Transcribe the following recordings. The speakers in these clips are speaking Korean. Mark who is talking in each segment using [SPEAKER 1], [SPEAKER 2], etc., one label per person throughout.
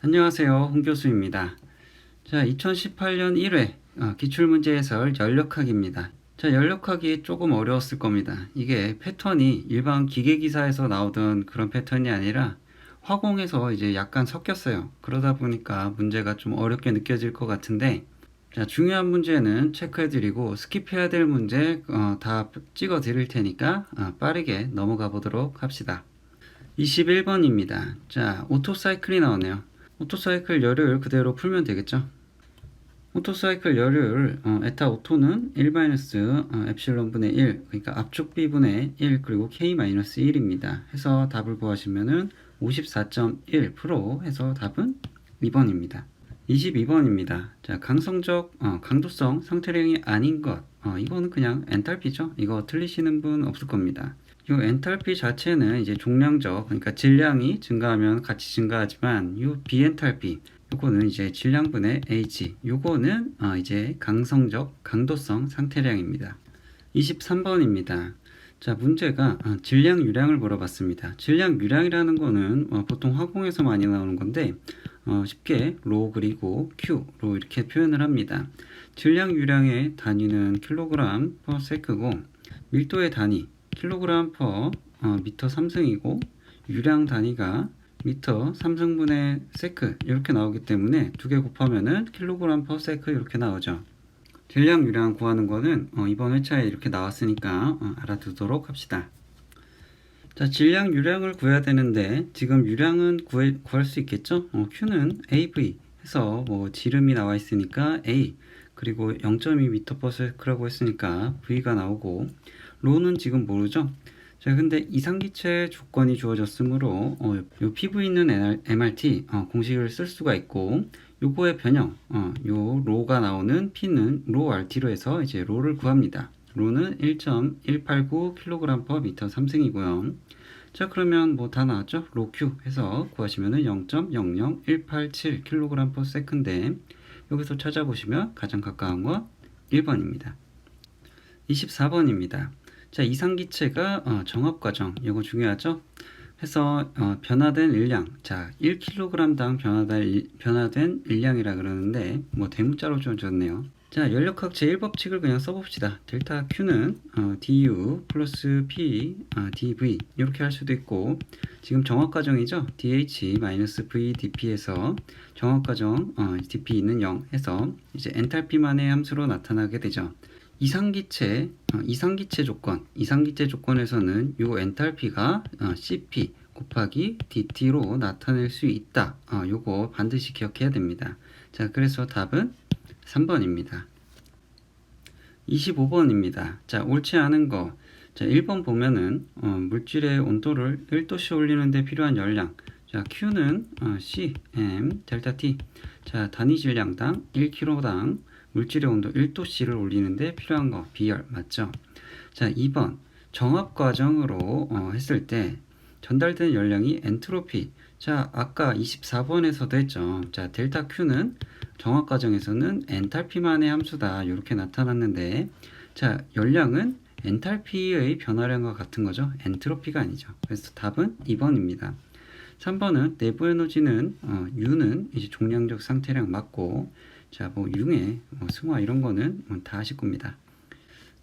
[SPEAKER 1] 안녕하세요. 홍 교수입니다. 자, 2018년 1회 기출문제 해설 연력학입니다. 자, 연력학이 조금 어려웠을 겁니다. 이게 패턴이 일반 기계기사에서 나오던 그런 패턴이 아니라 화공에서 이제 약간 섞였어요. 그러다 보니까 문제가 좀 어렵게 느껴질 것 같은데, 자, 중요한 문제는 체크해드리고 스킵해야 될 문제 다 찍어드릴 테니까 빠르게 넘어가 보도록 합시다. 21번입니다. 자, 오토사이클이 나오네요. 오토사이클 열을 그대로 풀면 되겠죠. 오토사이클 열을 에타 오토는 1 엡실론 분의 1, 그러니까 압축 B분의 1 그리고 K-1입니다. 해서 답을 구하시면은 54.1% 해서 답은 2번입니다. 22번입니다. 자, 강도성 상태량이 아닌 것. 이거는 그냥 엔탈피죠. 이거 틀리시는 분 없을 겁니다. 이 엔탈피 자체는 이제 종량적, 그러니까 질량이 증가하면 같이 증가하지만 이 비엔탈피, 요거는 이제 질량분의 H, 요거는 이제 강도성 상태량입니다. 23번입니다. 자, 문제가 질량 유량을 물어봤습니다. 질량 유량이라는 거는 보통 화공에서 많이 나오는 건데 쉽게 로 그리고 Q로 이렇게 표현을 합니다. 질량 유량의 단위는 킬로그램 퍼 세크고 밀도의 단위 킬로그램 퍼 미터 3승이고 유량 단위가 미터 3승분의 세크 이렇게 나오기 때문에 두 개 곱하면은 킬로그램 퍼 세크 이렇게 나오죠. 질량 유량 구하는 거는 이번 회차에 이렇게 나왔으니까 알아두도록 합시다. 자, 질량 유량을 구해야 되는데 지금 유량은 구할 수 있겠죠? Q는 AV 해서 뭐 지름이 나와 있으니까 A 그리고 0.2m/s라고 했으니까 V가 나오고 로는 지금 모르죠? 자, 근데 이상기체 조건이 주어졌으므로 요 PV 있는 MRT 공식을 쓸 수가 있고 요거의 변형 요 로가 나오는 P는 로 RT로 해서 이제 로를 구합니다. 로는 1.189kg/m 3승이고요. 자, 그러면 뭐 다 나왔죠? 로 Q 해서 구하시면은 0.00187kg/s인데 여기서 찾아보시면 가장 가까운 거 1번입니다. 24번입니다. 자, 이상기체가 정합과정, 이거 중요하죠? 해서 변화된 일량, 자 1kg당 변화된 일량이라 그러는데 뭐 대문자로 주어졌네요. 자, 연력학 제1법칙을 그냥 써봅시다. 델타 Q는 du 플러스 P dv 이렇게 할 수도 있고 지금 정합과정이죠. dh 마이너스 v dp에서 정합과정 dp는 0 해서 이제 엔탈피만의 함수로 나타나게 되죠. 이상기체 조건에서는 요 엔탈피가 CP 곱하기 DT로 나타낼 수 있다. 요거 반드시 기억해야 됩니다. 자, 그래서 답은 3번입니다. 25번입니다. 자, 옳지 않은 거. 자, 1번 보면은 물질의 온도를 1도씨 올리는데 필요한 열량. 자, Q는 cm 델타 T. 자, 단위 질량당 1kg당 물질의 온도 1도씨를 올리는데 필요한 거 비열 맞죠? 자, 2번 정합 과정으로 했을 때 전달된 열량이 엔트로피. 자, 아까 24번에서도 했죠. 자, 델타 Q는 정합 과정에서는 엔탈피만의 함수다 이렇게 나타났는데 자, 열량은 엔탈피의 변화량과 같은 거죠. 엔트로피가 아니죠. 그래서 답은 2번입니다. 3번은 내부 에너지는 U는 이제 종량적 상태량 맞고 자, 뭐 융의 승화 이런 거는 다 아실 겁니다.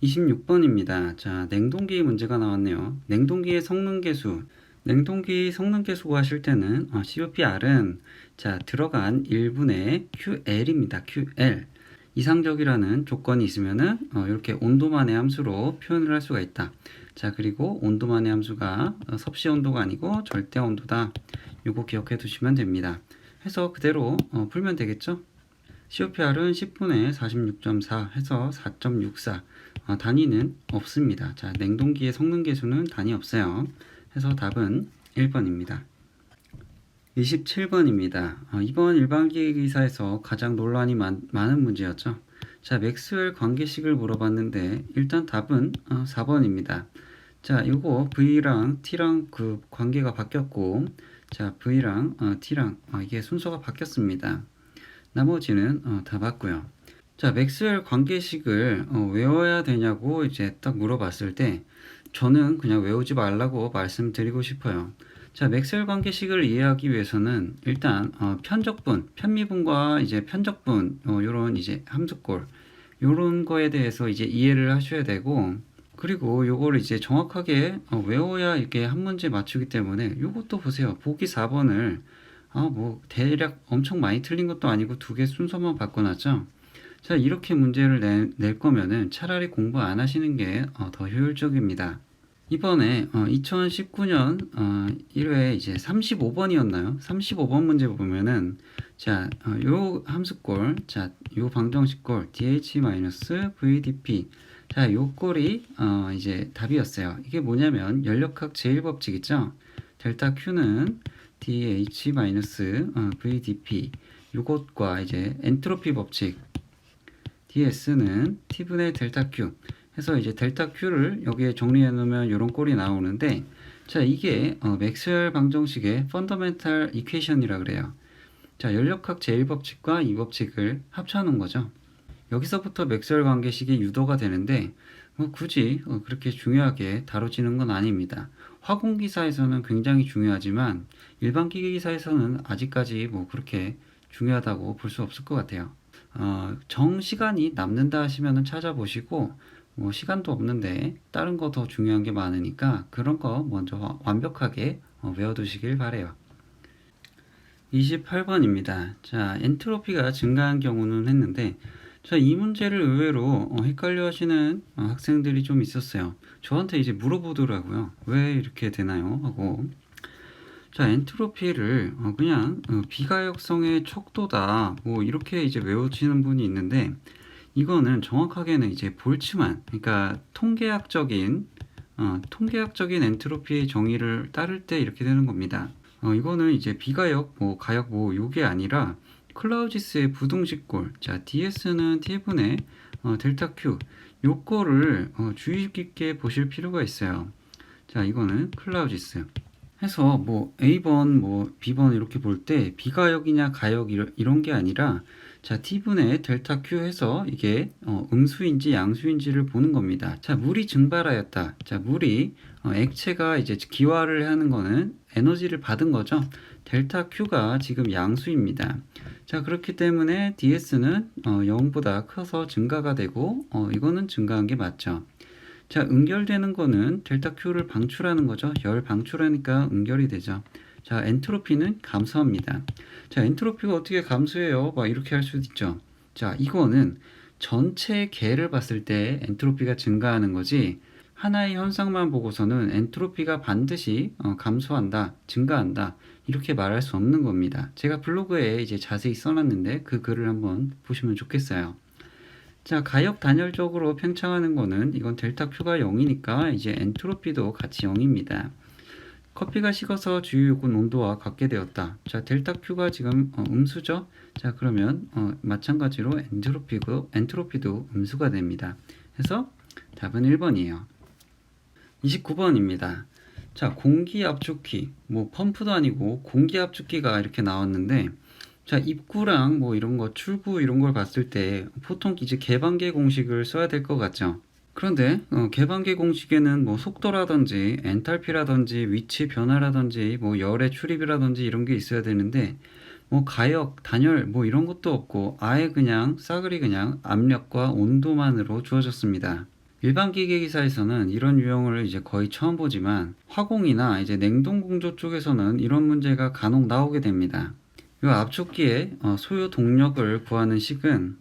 [SPEAKER 1] 26번입니다. 자, 냉동기 문제가 나왔네요. 냉동기의 성능계수. 냉동기 성능계수 구하실 때는 COPR은 자, 들어간 1분의 QL입니다. QL. 이상적이라는 조건이 있으면은 이렇게 온도만의 함수로 표현을 할 수가 있다. 자, 그리고 온도만의 함수가 섭씨 온도가 아니고 절대 온도다. 요거 기억해 두시면 됩니다. 해서 그대로 풀면 되겠죠? COPR은 10분의 46.4 해서 4.64. 단위는 없습니다. 자, 냉동기의 성능계수는 단위 없어요. 해서 답은 1번입니다. 27번입니다. 이번 일반기계기사에서 가장 논란이 많은 문제였죠. 자, 맥스웰 관계식을 물어봤는데 일단 답은 4번입니다. 자, 요거 V랑 T랑 그 관계가 바뀌었고 자, V랑 T랑 이게 순서가 바뀌었습니다. 나머지는 다 맞고요. 자, 맥스웰 관계식을 외워야 되냐고 이제 딱 물어봤을 때 저는 그냥 외우지 말라고 말씀드리고 싶어요. 자, 맥스웰 관계식을 이해하기 위해서는 일단 편적분, 편미분과 이제 편적분 요런 이제 함수꼴 요런 거에 대해서 이제 이해를 하셔야 되고, 그리고 요거를 이제 정확하게 외워야 이렇게 한 문제 맞추기 때문에 요것도 보세요. 보기 4번을 뭐 대략 엄청 많이 틀린 것도 아니고 두 개 순서만 바꿔놨죠. 자, 이렇게 문제를 낼 거면은 차라리 공부 안 하시는 게 더 효율적입니다. 이번에 2019년 1회 이제 35번이었나요? 35번 문제 보면은 자, 요 함수꼴, 자, 요 방정식꼴 dh-vdp, 자, 요 꼴이 이제 답이었어요. 이게 뭐냐면 연력학 제1법칙 있죠? 델타 Q는 dh-vdp 요것과 이제 엔트로피 법칙 ds는 t분의 델타 Q 해서 이제 델타 Q를 여기에 정리해 놓으면 이런 꼴이 나오는데, 자, 이게 맥스웰 방정식의 펀더멘탈 이퀘이션이라 그래요. 자, 연력학 제1법칙과 이 법칙을 합쳐 놓은 거죠. 여기서부터 맥스웰 관계식이 유도가 되는데 뭐 굳이 그렇게 중요하게 다뤄지는 건 아닙니다. 화공기사에서는 굉장히 중요하지만 일반 기계기사에서는 아직까지 뭐 그렇게 중요하다고 볼 수 없을 것 같아요. 정시간이 남는다 하시면은 찾아보시고, 뭐 시간도 없는데 다른 거 더 중요한 게 많으니까 그런 거 먼저 완벽하게 외워두시길 바래요. 28번입니다. 자, 엔트로피가 증가한 경우는 했는데, 자, 이 문제를 의외로 헷갈려 하시는 학생들이 좀 있었어요. 저한테 이제 물어보더라고요. 왜 이렇게 되나요? 하고. 자, 엔트로피를 그냥 비가역성의 척도다 뭐 이렇게 이제 외우시는 분이 있는데, 이거는 정확하게는 이제 볼츠만, 그러니까 통계학적인 엔트로피의 정의를 따를 때 이렇게 되는 겁니다. 이거는 이제 비가역, 뭐 가역, 뭐 요게 아니라 클라우지스의 부등식꼴, 자, ds는 t분의 델타 q 요거를 주의 깊게 보실 필요가 있어요. 자, 이거는 클라우지스 해서 뭐 A번, 뭐 B번 이렇게 볼 때 비가역이냐 가역 이런 게 아니라, 자, t분의 델타 q 해서 이게 음수인지 양수인지를 보는 겁니다. 자, 물이 증발하였다. 자, 물이 액체가 이제 기화를 하는 거는 에너지를 받은 거죠. 델타 q가 지금 양수입니다. 자, 그렇기 때문에 ds는 0보다 커서 증가가 되고 이거는 증가한 게 맞죠. 자, 응결되는 거는 델타 Q를 방출하는 거죠. 열 방출하니까 응결이 되죠. 자, 엔트로피는 감소합니다. 자, 엔트로피가 어떻게 감소해요? 막 이렇게 할 수도 있죠. 자, 이거는 전체 개를 봤을 때 엔트로피가 증가하는 거지, 하나의 현상만 보고서는 엔트로피가 반드시 감소한다, 증가한다 이렇게 말할 수 없는 겁니다. 제가 블로그에 이제 자세히 써놨는데 그 글을 한번 보시면 좋겠어요. 자, 가역 단열적으로 팽창하는 거는 이건 델타 Q가 0이니까 이제 엔트로피도 같이 0입니다. 커피가 식어서 주유 요건 온도와 같게 되었다. 자, 델타 Q가 지금 음수죠? 자, 그러면 마찬가지로 엔트로피도 음수가 됩니다. 그래서 답은 1번이에요. 29번입니다. 자, 공기 압축기, 뭐 펌프도 아니고 공기 압축기가 이렇게 나왔는데, 자, 입구랑 뭐 이런 거, 출구 이런 걸 봤을 때 보통 이제 개방계 공식을 써야 될 것 같죠. 그런데 개방계 공식에는 뭐 속도라든지 엔탈피라든지 위치 변화라든지 뭐 열의 출입이라든지 이런 게 있어야 되는데, 뭐 가역, 단열 뭐 이런 것도 없고 아예 그냥 싸그리 그냥 압력과 온도만으로 주어졌습니다. 일반 기계기사에서는 이런 유형을 이제 거의 처음 보지만 화공이나 이제 냉동공조 쪽에서는 이런 문제가 간혹 나오게 됩니다. 이 압축기의 소요 동력을 구하는 식은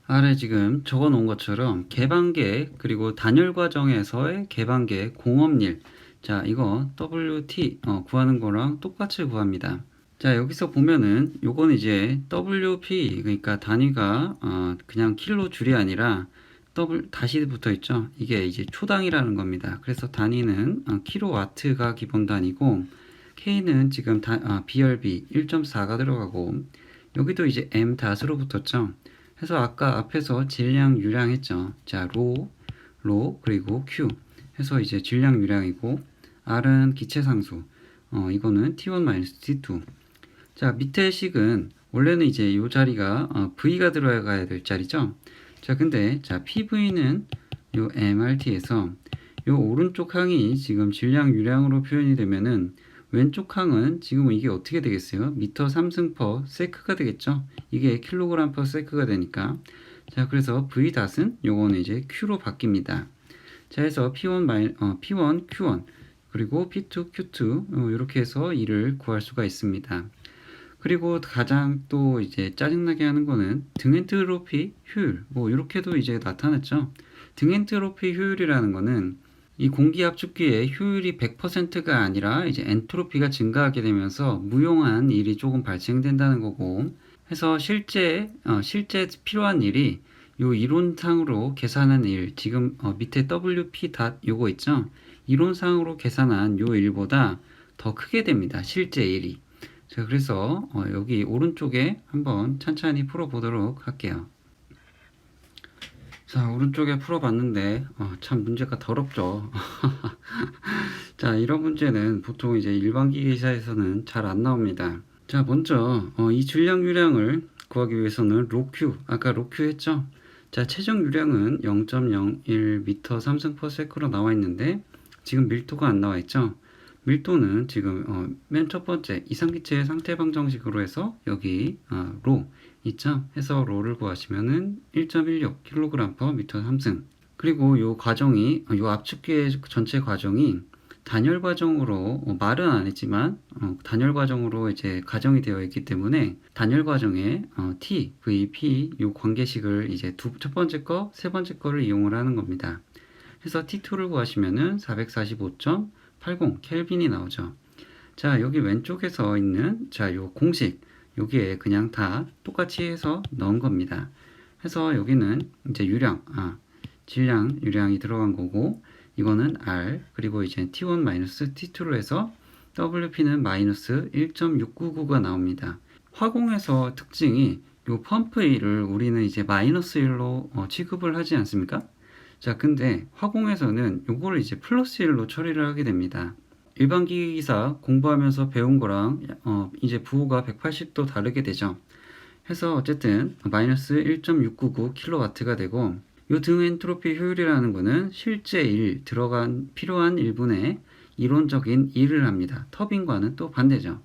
[SPEAKER 1] 아래 지금 적어 놓은 것처럼 개방계 그리고 단열 과정에서의 개방계 공업일, 자, 이거 WT 구하는 거랑 똑같이 구합니다. 자, 여기서 보면은 요건 이제 WP, 그러니까 단위가 그냥 킬로 줄이 아니라 다시 붙어 있죠. 이게 이제 초당이라는 겁니다. 그래서 단위는 킬로와트가 기본 단위고, K는 지금 BRB 1.4가 들어가고, 여기도 이제 M 닷으로 붙었죠. 그래서 아까 앞에서 질량 유량 했죠. 자, 로 그리고 Q 해서 이제 질량 유량이고, R은 기체 상수, 이거는 T1-T2. 자, 밑에 식은 원래는 이제 요 자리가 V가 들어가야 될 자리죠. 자, 근데 자, PV는 요 MRT에서 요 오른쪽 항이 지금 질량 유량으로 표현이 되면은 왼쪽 항은 지금 이게 어떻게 되겠어요? 미터 3승 퍼 세크가 되겠죠? 이게 킬로그램 퍼 세크가 되니까. 자, 그래서 V 닷은 요거는 이제 Q로 바뀝니다. 자, 해서 P1, Q1, 그리고 P2, Q2, 이렇게 해서 E를 구할 수가 있습니다. 그리고 가장 또 이제 짜증나게 하는 거는 등엔트로피 효율, 뭐 이렇게도 이제 나타났죠. 등엔트로피 효율이라는 거는 이 공기 압축기의 효율이 100%가 아니라 이제 엔트로피가 증가하게 되면서 무용한 일이 조금 발생된다는 거고, 해서 실제 필요한 일이 요 이론상으로 계산한 일, 지금 밑에 WP 닷 요거 있죠? 이론상으로 계산한 요 일보다 더 크게 됩니다. 실제 일이. 자, 그래서 여기 오른쪽에 한번 찬찬히 풀어보도록 할게요. 자, 오른쪽에 풀어봤는데 참 문제가 더럽죠. 자, 이런 문제는 보통 이제 일반 기계사에서는 잘 안 나옵니다. 자, 먼저 이 줄량 유량을 구하기 위해서는 로큐, 아까 로큐 했죠? 자, 최종 유량은 0.01m 3승 per sec로 나와 있는데 지금 밀도가 안 나와 있죠? 밀도는 지금 맨 첫 번째 이상기체의 상태 방정식으로 해서 여기 로 있죠? 해서 로를 구하시면은 1.16 kg per m 3승. 그리고 요 과정이 요 압축기의 전체 과정이 단열 과정으로 말은 안 했지만 단열 과정으로 이제 가정이 되어 있기 때문에 단열 과정에 T, V, P 요 관계식을 이제 첫 번째 거, 세 번째 거를 이용을 하는 겁니다. 그래서 T2를 구하시면은 445.80 켈빈이 나오죠. 자, 여기 왼쪽에서 있는 요 공식 여기에 그냥 다 똑같이 해서 넣은 겁니다. 해서 여기는 이제 질량 유량이 들어간 거고, 이거는 R, 그리고 이제 T1 T2로 해서 WP는 마이너스 1.699가 나옵니다. 화공에서 특징이 요 펌프 1을 우리는 이제 마이너스 1로 취급을 하지 않습니까? 자, 근데 화공에서는 요거를 이제 플러스 1로 처리를 하게 됩니다. 일반 기계기사 공부하면서 배운 거랑 이제 부호가 180도 다르게 되죠. 해서 어쨌든 마이너스 1.699 킬로와트가 되고, 요 등 엔트로피 효율이라는 거는 실제 일 들어간 필요한 1분의 이론적인 일을 합니다. 터빈과는 또 반대죠.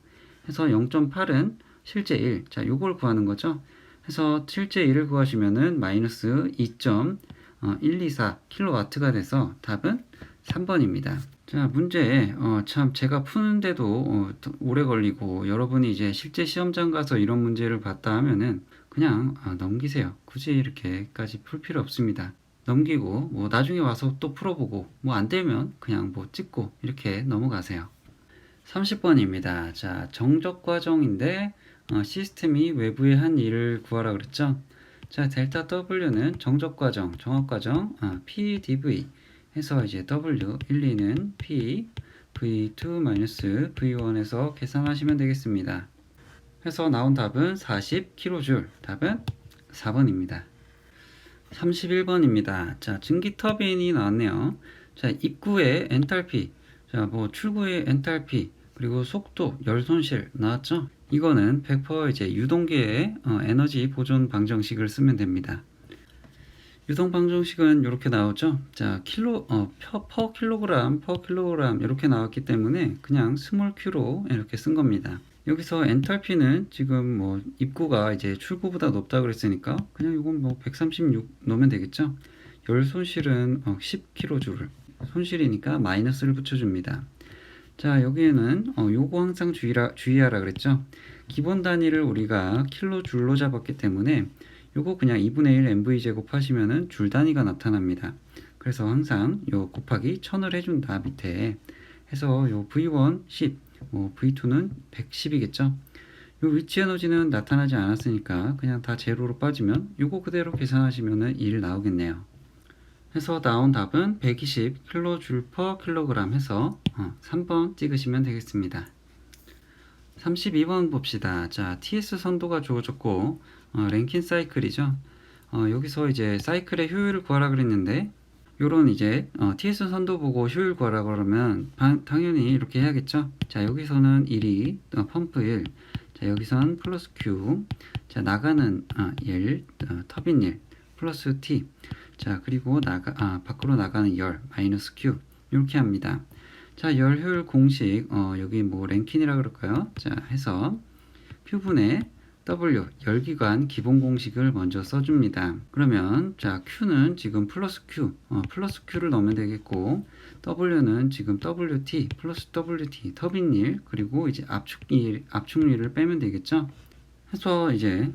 [SPEAKER 1] 해서 0.8은 실제 일. 자, 요걸 구하는 거죠. 해서 실제 일을 구하시면은 마이너스 2.124 킬로와트가 돼서 답은 3번입니다. 자, 문제 참 제가 푸는데도 오래 걸리고, 여러분이 이제 실제 시험장 가서 이런 문제를 봤다 하면은 그냥 넘기세요. 굳이 이렇게까지 풀 필요 없습니다. 넘기고 뭐 나중에 와서 또 풀어보고 뭐 안 되면 그냥 뭐 찍고 이렇게 넘어가세요. 30번입니다. 자, 정적 과정인데 시스템이 외부의 한 일을 구하라 그랬죠. 자, 델타 W는 정적 과정, 정확 과정, PdV 해서 이제 W 1, 2는 P, V2 V1에서 계산하시면 되겠습니다. 해서 나온 답은 40kJ. 답은 4번입니다. 31번입니다. 자, 증기 터빈이 나왔네요. 자, 입구의 엔탈피, 자, 뭐 출구의 엔탈피, 그리고 속도, 열 손실 나왔죠? 이거는 100% 이제 유동계의 에너지 보존 방정식을 쓰면 됩니다. 유동 방정식은 이렇게 나오죠. 자, 퍼 킬로그램 이렇게 나왔기 때문에 그냥 스몰 q로 이렇게 쓴 겁니다. 여기서 엔탈피는 지금 뭐 입구가 이제 출구보다 높다 그랬으니까 그냥 이건 뭐 136 넣으면 되겠죠. 열 손실은 10kJ 손실이니까 마이너스를 붙여줍니다. 자, 여기에는 요거 항상 주의하라 그랬죠. 기본 단위를 우리가 킬로줄로 잡았기 때문에 요거 그냥 2분의 1 MV 제곱 하시면은 줄 단위가 나타납니다. 그래서 항상 요 곱하기 1000을 해준다 밑에 해서 요 V1 10, 뭐 V2는 110이겠죠. 요 위치 에너지는 나타나지 않았으니까 그냥 다 제로로 빠지면 요거 그대로 계산하시면은 1 나오겠네요. 해서 나온 답은 120 kJ/kg 해서 3번 찍으시면 되겠습니다. 32번 봅시다. 자, TS 선도가 주어졌고 랭킨 사이클이죠. 여기서 이제 사이클의 효율을 구하라 그랬는데, 요런 이제 TS 선도 보고 효율 구하라 그러면 당연히 이렇게 해야겠죠. 자, 여기서는 1이 펌프 1, 자, 여기선 플러스 Q, 자, 나가는 1, 터빈 1 플러스 T, 자, 그리고 밖으로 나가는 열 마이너스 Q, 이렇게 합니다. 자, 열 효율 공식, 여기 뭐 랭킨이라 그럴까요? 자, 해서 Q분의 W, 열기관 기본 공식을 먼저 써줍니다. 그러면, 자, Q는 지금 플러스 Q, 플러스 Q를 넣으면 되겠고, W는 지금 WT, 플러스 WT, 터빈일, 그리고 이제 압축률을 빼면 되겠죠? 해서 이제,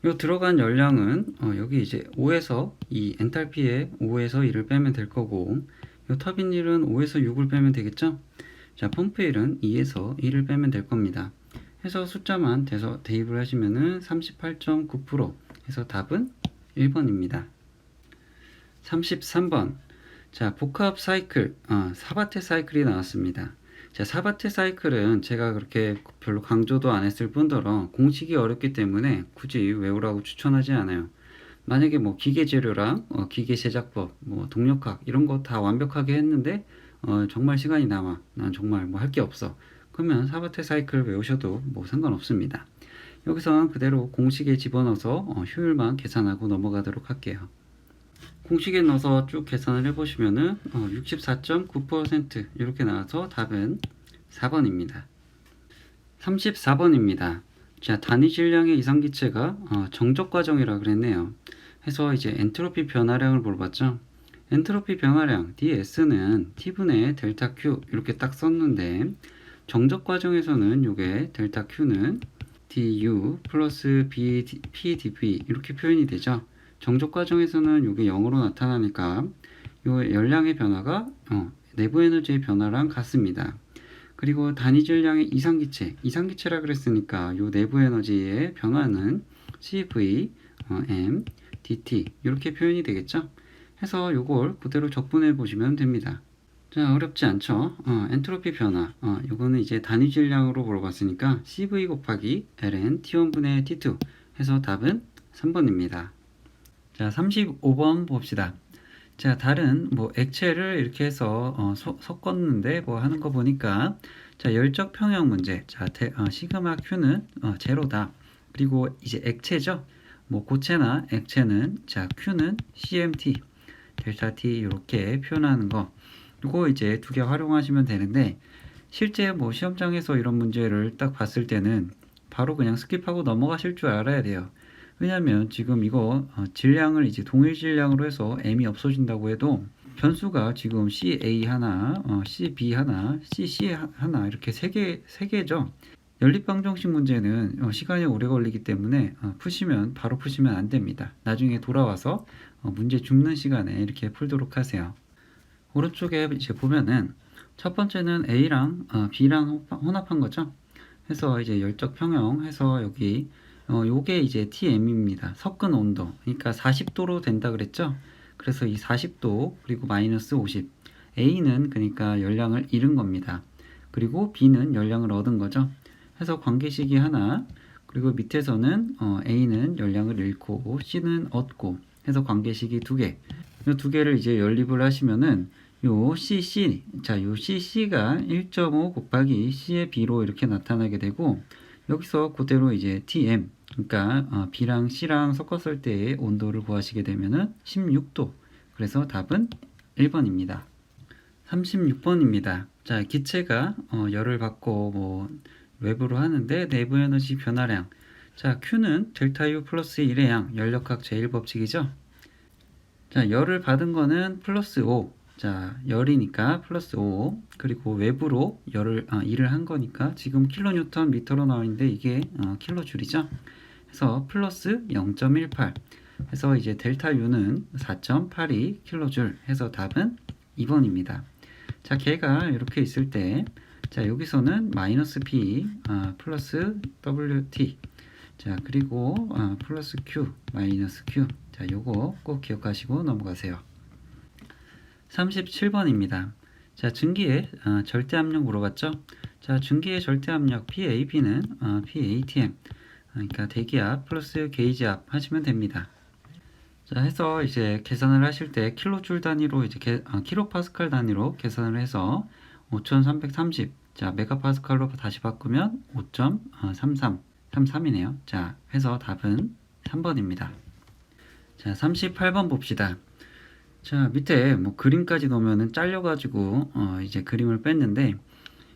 [SPEAKER 1] 요 들어간 열량은, 여기 이제 5에서 이 엔탈피의 5에서 2를 빼면 될 거고, 요 터빈일은 5에서 6을 빼면 되겠죠? 자, 펌프일은 2에서 1을 빼면 될 겁니다. 해서 숫자만 대입을 하시면은 38.9% 해서 답은 1번입니다. 33번. 자, 복합 사이클, 사바테 사이클이 나왔습니다. 자, 사바테 사이클은 제가 그렇게 별로 강조도 안 했을 뿐더러 공식이 어렵기 때문에 굳이 외우라고 추천하지 않아요. 만약에 뭐 기계 재료랑 기계 제작법, 뭐 동력학 이런 거 다 완벽하게 했는데 정말 시간이 남아. 난 정말 뭐 할 게 없어. 그러면 사바테 사이클 외우셔도 뭐 상관없습니다. 여기서는 그대로 공식에 집어넣어서 효율만 계산하고 넘어가도록 할게요. 공식에 넣어서 쭉 계산을 해보시면은 64.9% 이렇게 나와서 답은 4번입니다. 34번입니다. 자, 단위 질량의 이상기체가 정적 과정이라 그랬네요. 해서 이제 엔트로피 변화량을 물어봤죠. 엔트로피 변화량 ds는 t분의 델타 q 이렇게 딱 썼는데 정적 과정에서는 요게 델타 q는 du 플러스 pdv 이렇게 표현이 되죠. 정적 과정에서는 요게 0으로 나타나니까 요 열량의 변화가 내부 에너지의 변화랑 같습니다. 그리고 단위 질량의 이상기체라 그랬으니까 요 내부 에너지의 변화는 CV, m, dt 이렇게 표현이 되겠죠. 해서 요걸 그대로 적분해 보시면 됩니다. 자, 어렵지 않죠. 엔트로피 변화, 요거는 이제 단위 질량으로 물어봤으니까 CV 곱하기 ln t1분의 t2 해서 답은 3번입니다. 자, 35번 봅시다. 자, 다른 뭐 액체를 이렇게 해서 섞었는데 뭐 하는 거 보니까 자, 열적 평형 문제. 자, 시그마 Q는 제로다. 그리고 이제 액체죠. 뭐 고체나 액체는 자, Q는 CMT, 델타 T 이렇게 표현하는 거. 이거 이제 두 개 활용하시면 되는데 실제 뭐 시험장에서 이런 문제를 딱 봤을 때는 바로 그냥 스킵하고 넘어가실 줄 알아야 돼요. 왜냐면 지금 이거 질량을 이제 동일 질량으로 해서 m이 없어진다고 해도 변수가 지금 CA 하나, CB 하나, CC 하나 이렇게 세 개죠. 연립방정식 문제는 시간이 오래 걸리기 때문에 바로 푸시면 안 됩니다. 나중에 돌아와서 문제 줍는 시간에 이렇게 풀도록 하세요. 오른쪽에 이제 보면은 첫 번째는 A랑 B랑 혼합한 거죠. 해서 이제 열적 평형 해서 여기 요게 이제 TM입니다. 섞은 온도. 그러니까 40도로 된다 그랬죠? 그래서 이 40도 그리고 마이너스 50. A는 그러니까 열량을 잃은 겁니다. 그리고 B는 열량을 얻은 거죠. 해서 관계식이 하나, 그리고 밑에서는 A는 열량을 잃고 C는 얻고 해서 관계식이 두 개. 이 두 개를 이제 연립을 하시면은 요 CC, 자, 요 CC가 1.5 곱하기 C의 B로 이렇게 나타나게 되고 여기서 그대로 이제 TM, 그러니까 B랑 C랑 섞었을 때의 온도를 구하시게 되면은 16도. 그래서 답은 1번입니다. 36번입니다. 자, 기체가 열을 받고 뭐 외부로 하는데 내부 에너지 변화량. 자, Q는 델타 U 플러스 1의 양, 열역학 제1법칙이죠. 자, 열을 받은 거는 플러스 5. 자, 열이니까 플러스 5. 그리고 외부로 일을 한 거니까 지금 킬로뉴턴 미터로 나와 있는데 이게 킬로줄이죠. 해서 플러스 0.18. 해서 이제 델타 U는 4.82 킬로줄. 해서 답은 2번입니다. 자, 걔가 이렇게 있을 때 자, 여기서는 마이너스 P 플러스 WT. 자, 그리고 플러스 Q 마이너스 Q. 자, 요거 꼭 기억하시고 넘어가세요. 37번입니다. 자, 증기의 절대압력 물어봤죠? 자, 증기의 절대압력 PAB는 PATM, 그러니까 대기압 플러스 게이지압 하시면 됩니다. 자, 해서 이제 계산을 하실 때 킬로줄 단위로 이제 킬로파스칼 단위로 계산을 해서 5330. 자, 메가파스칼로 다시 바꾸면 5.33이네요. 자, 해서 답은 3번입니다. 자, 38번 봅시다. 자, 밑에 뭐 그림까지 넣으면은 잘려가지고 이제 그림을 뺐는데,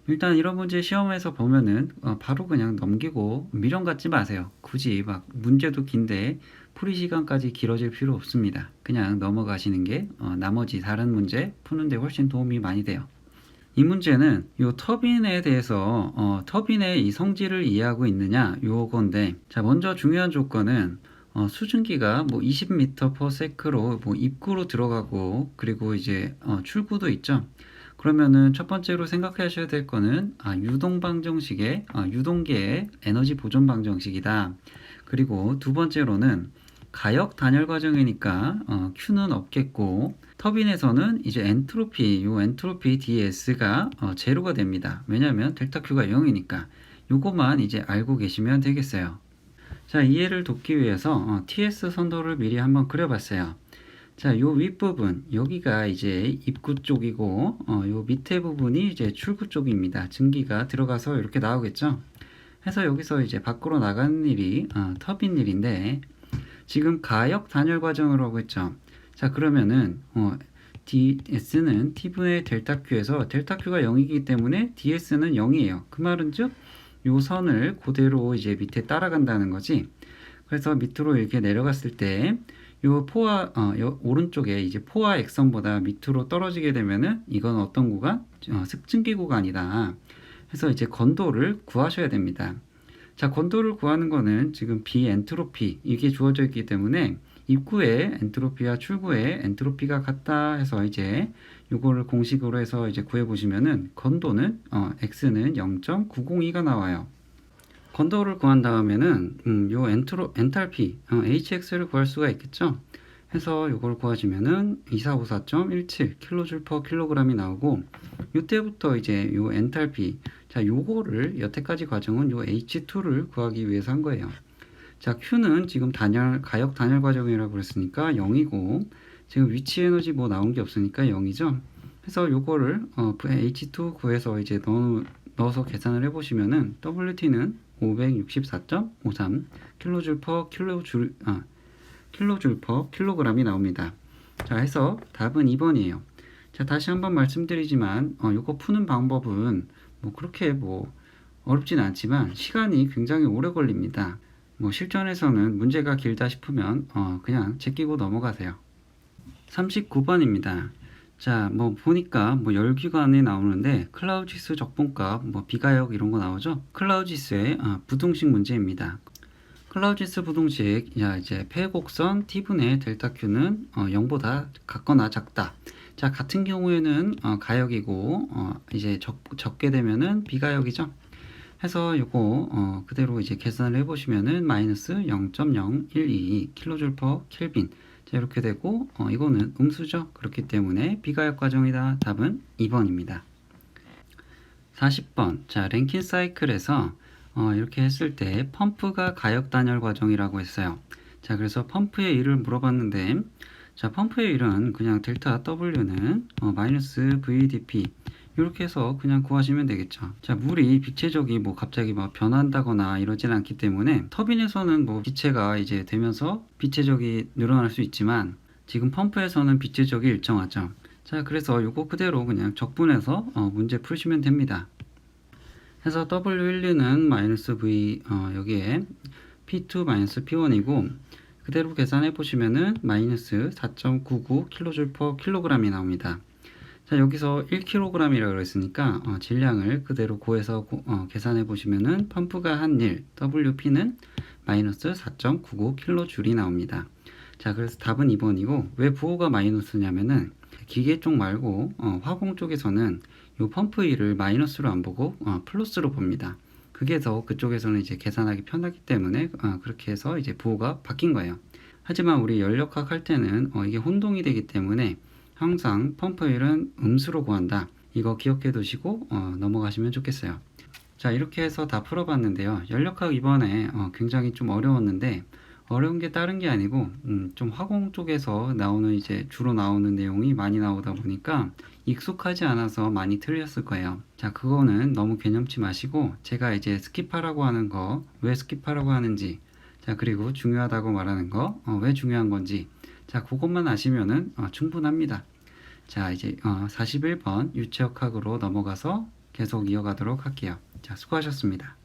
[SPEAKER 1] 일단 이런 문제 시험에서 보면은 바로 그냥 넘기고 미련 갖지 마세요. 굳이 막 문제도 긴데 풀이 시간까지 길어질 필요 없습니다. 그냥 넘어가시는 게 나머지 다른 문제 푸는데 훨씬 도움이 많이 돼요. 이 문제는 요 터빈에 대해서 터빈의 이 성질을 이해하고 있느냐 요건데, 자, 먼저 중요한 조건은 수증기가 뭐 20m/s로 뭐 입구로 들어가고, 그리고 이제 출구도 있죠. 그러면은 첫 번째로 생각하셔야 될 거는 유동 방정식의 유동계의 에너지 보존 방정식이다. 그리고 두 번째로는 가역 단열 과정이니까 Q는 없겠고, 터빈에서는 이제 엔트로피, 요 엔트로피 DS가 제로가 됩니다. 왜냐하면 델타 Q가 0이니까. 요거만 이제 알고 계시면 되겠어요. 자, 이해를 돕기 위해서 TS 선도를 미리 한번 그려봤어요. 자, 요 윗부분, 여기가 이제 입구 쪽이고, 요 밑에 부분이 이제 출구 쪽입니다. 증기가 들어가서 이렇게 나오겠죠? 해서 여기서 이제 밖으로 나가는 일이 터빈 일인데, 지금 가역 단열 과정으로 하고 있죠. 자, 그러면은 ds는 t분의 델타 q에서 델타 q가 0이기 때문에 ds는 0이에요. 그 말은 즉, 요 선을 그대로 이제 밑에 따라간다는 거지. 그래서 밑으로 이렇게 내려갔을 때, 요 포화 오른쪽에 이제 포화 액선보다 밑으로 떨어지게 되면은 이건 어떤 구간? 습증기 구간이다. 해서 이제 건도를 구하셔야 됩니다. 자, 건도를 구하는 거는 지금 비엔트로피 이게 주어져 있기 때문에 입구의 엔트로피와 출구의 엔트로피가 같다 해서 이제 요거를 공식으로 해서 이제 구해 보시면은 건도는 x는 0.902가 나와요. 건도를 구한 다음에는 요 엔탈피 hx를 구할 수가 있겠죠. 해서 요걸 구하시면은 2454.17 kJ/kg이 나오고, 요때부터 이제 요 엔탈피, 자, 요거를 여태까지 과정은 요 H2를 구하기 위해서 한 거예요. 자, Q는 지금 가역 단열 과정이라고 그랬으니까 0이고, 지금 위치 에너지 뭐 나온 게 없으니까 0이죠. 그래서 요거를 H2 구해서 이제 넣어서 계산을 해보시면은 WT는 564.53 kJ/kg이 나옵니다. 자, 해서 답은 2번이에요. 자, 다시 한번 말씀드리지만 요거 푸는 방법은 뭐 그렇게 뭐 어렵진 않지만 시간이 굉장히 오래 걸립니다. 뭐 실전에서는 문제가 길다 싶으면 그냥 제끼고 넘어가세요. 39번입니다. 자, 뭐 보니까 뭐 열기관이 나오는데 클라우지스 적분값, 뭐 비가역 이런 거 나오죠. 클라우지스의 부등식 문제입니다. 클라우지스 부등식, 야, 이제 폐곡선 t분의 델타 q는 0보다 같거나 작다. 자, 같은 경우에는 가역이고 이제 적게 되면은 비가역이죠. 해서 요거 그대로 이제 계산을 해보시면은 마이너스 0.012 kJ/K. 자, 이렇게 되고 이거는 음수죠. 그렇기 때문에 비가역 과정이다. 답은 2번입니다. 40번. 자, 랭킨 사이클에서 이렇게 했을 때 펌프가 가역 단열 과정이라고 했어요. 자, 그래서 펌프의 일을 물어봤는데, 자, 펌프의 일은 그냥 델타 W는 마이너스 VDP 이렇게 해서 그냥 구하시면 되겠죠. 자, 물이 빛체적이 뭐 갑자기 막 변한다거나 이러진 않기 때문에 터빈에서는 뭐 빛체가 이제 되면서 빛체적이 늘어날 수 있지만 지금 펌프에서는 빛체적이 일정하죠. 자, 그래서 요거 그대로 그냥 적분해서 문제 풀시면 됩니다. 해서 W1는 마이너스 V 여기에 P2 마이너스 P1이고, 그대로 계산해 보시면은 마이너스 4.99 kJ/kg이 나옵니다. 자, 여기서 1kg이라고 그랬으니까 질량을 그대로 구해서 계산해 보시면은 펌프가 한 일 WP는 마이너스 4.99 kJ이 나옵니다. 자, 그래서 답은 2번이고, 왜 부호가 마이너스냐면은 기계 쪽 말고 화공 쪽에서는 요 펌프 일을 마이너스로 안 보고 플러스로 봅니다. 그게 더 그쪽에서는 이제 계산하기 편하기 때문에 그렇게 해서 이제 부호가 바뀐 거예요. 하지만 우리 연력학 할 때는 이게 혼동이 되기 때문에 항상 펌프일은 음수로 구한다. 이거 기억해 두시고 넘어가시면 좋겠어요. 자, 이렇게 해서 다 풀어봤는데요. 연력학 이번에 굉장히 좀 어려웠는데, 어려운 게 다른 게 아니고 좀 화공 쪽에서 나오는 이제 주로 나오는 내용이 많이 나오다 보니까 익숙하지 않아서 많이 틀렸을 거예요. 자, 그거는 너무 개념치 마시고 제가 이제 스킵하라고 하는 거 왜 스킵하라고 하는지, 자, 그리고 중요하다고 말하는 거 왜 중요한 건지, 자, 그것만 아시면은 충분합니다. 자, 이제 41번 유체역학으로 넘어가서 계속 이어가도록 할게요. 자, 수고하셨습니다.